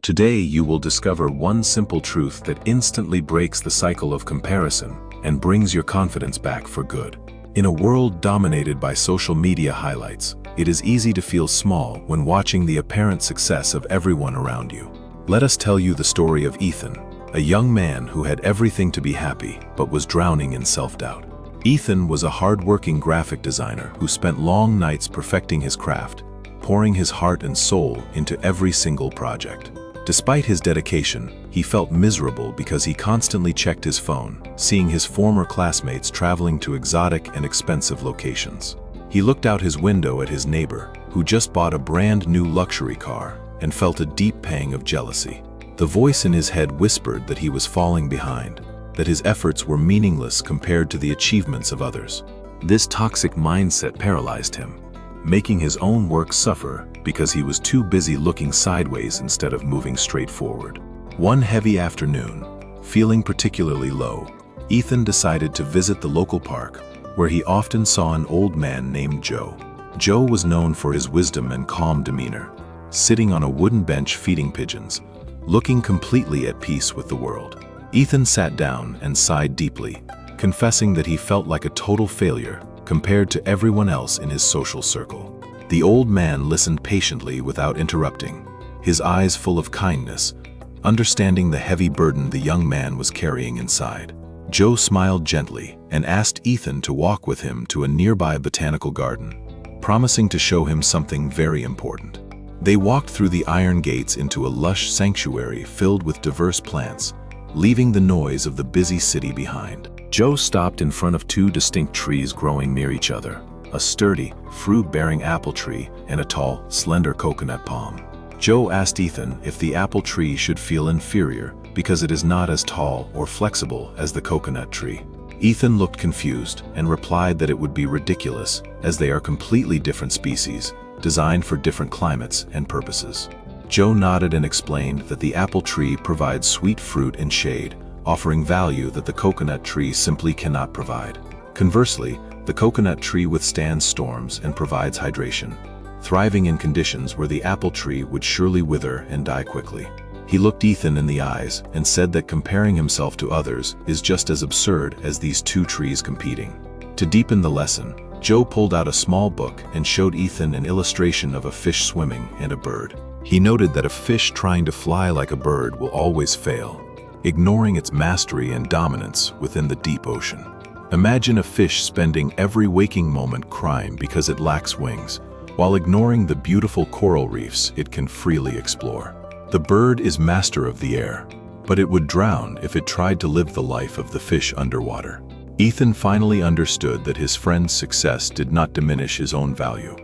Today you will discover one simple truth that instantly breaks the cycle of comparison and brings your confidence back for good. In a world dominated by social media highlights, it is easy to feel small when watching the apparent success of everyone around you. Let us tell you the story of Ethan, a young man who had everything to be happy but was drowning in self-doubt. Ethan was a hard-working graphic designer who spent long nights perfecting his craft, pouring his heart and soul into every single project. Despite his dedication, he felt miserable because he constantly checked his phone, seeing his former classmates traveling to exotic and expensive locations. He looked out his window at his neighbor, who just bought a brand new luxury car, and felt a deep pang of jealousy. The voice in his head whispered that he was falling behind, that his efforts were meaningless compared to the achievements of others. This toxic mindset paralyzed him, making his own work suffer because he was too busy looking sideways instead of moving straight forward. One heavy afternoon, feeling particularly low, Ethan decided to visit the local park, where he often saw an old man named Joe. Joe was known for his wisdom and calm demeanor, sitting on a wooden bench feeding pigeons, looking completely at peace with the world. Ethan sat down and sighed deeply, confessing that he felt like a total failure compared to everyone else in his social circle. The old man listened patiently without interrupting, his eyes full of kindness, understanding the heavy burden the young man was carrying inside. Joe smiled gently and asked Ethan to walk with him to a nearby botanical garden, promising to show him something very important. They walked through the iron gates into a lush sanctuary filled with diverse plants, leaving the noise of the busy city behind. Joe stopped in front of two distinct trees growing near each other, a sturdy, fruit-bearing apple tree and a tall, slender coconut palm. Joe asked Ethan if the apple tree should feel inferior because it is not as tall or flexible as the coconut tree. Ethan looked confused and replied that it would be ridiculous, as they are completely different species, designed for different climates and purposes. Joe nodded and explained that the apple tree provides sweet fruit and shade, offering value that the coconut tree simply cannot provide. Conversely, the coconut tree withstands storms and provides hydration, thriving in conditions where the apple tree would surely wither and die quickly. He looked Ethan in the eyes and said that comparing himself to others is just as absurd as these two trees competing. To deepen the lesson, Joe pulled out a small book and showed Ethan an illustration of a fish swimming and a bird. He noted that a fish trying to fly like a bird will always fail, ignoring its mastery and dominance within the deep ocean. Imagine a fish spending every waking moment crying because it lacks wings, while ignoring the beautiful coral reefs it can freely explore. The bird is master of the air, but it would drown if it tried to live the life of the fish underwater. Ethan finally understood that his friend's success did not diminish his own value,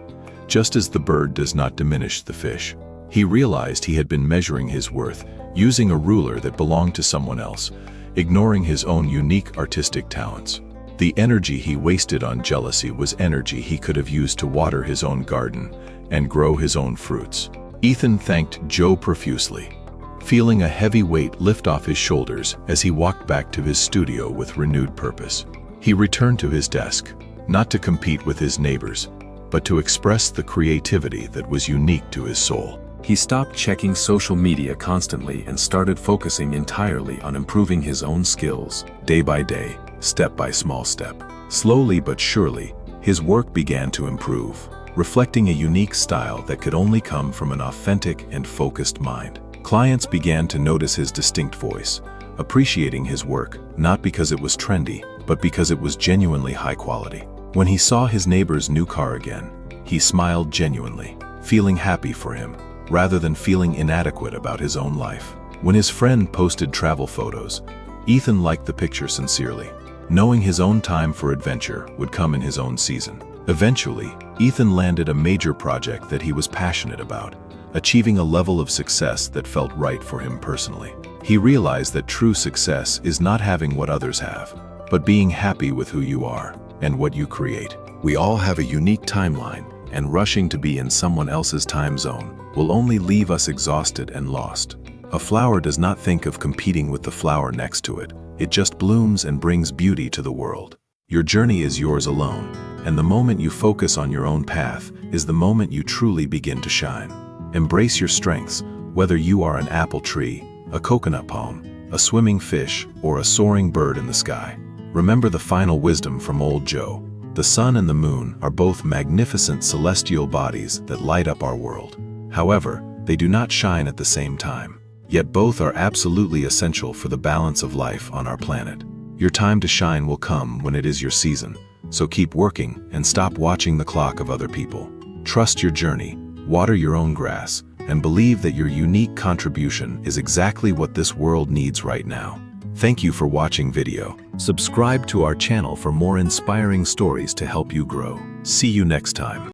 just as the bird does not diminish the fish. He realized he had been measuring his worth using a ruler that belonged to someone else, ignoring his own unique artistic talents. The energy he wasted on jealousy was energy he could have used to water his own garden and grow his own fruits. Ethan thanked Joe profusely, feeling a heavy weight lift off his shoulders as he walked back to his studio with renewed purpose. He returned to his desk, not to compete with his neighbors, but to express the creativity that was unique to his soul. He stopped checking social media constantly and started focusing entirely on improving his own skills, day by day, step by small step. Slowly but surely, his work began to improve, reflecting a unique style that could only come from an authentic and focused mind. Clients began to notice his distinct voice, appreciating his work not because it was trendy, but because it was genuinely high quality. When he saw his neighbor's new car again, he smiled genuinely, feeling happy for him, rather than feeling inadequate about his own life. When his friend posted travel photos, Ethan liked the picture sincerely, knowing his own time for adventure would come in his own season. Eventually, Ethan landed a major project that he was passionate about, achieving a level of success that felt right for him personally. He realized that true success is not having what others have, but being happy with who you are and what you create. We all have a unique timeline, and rushing to be in someone else's time zone will only leave us exhausted and lost. A flower does not think of competing with the flower next to it. It just blooms and brings beauty to the world. Your journey is yours alone, and the moment you focus on your own path is the moment you truly begin to shine. Embrace your strengths, Whether you are an apple tree, a coconut palm, a swimming fish, or a soaring bird in the sky, remember the final wisdom from Old Joe. The sun and the moon are both magnificent celestial bodies that light up our world. However, they do not shine at the same time. Yet both are absolutely essential for the balance of life on our planet. Your time to shine will come when it is your season, so keep working and stop watching the clock of other people. Trust your journey, water your own grass, and believe that your unique contribution is exactly what this world needs right now. Thank you for watching video. Subscribe to our channel for more inspiring stories to help you grow. See you next time.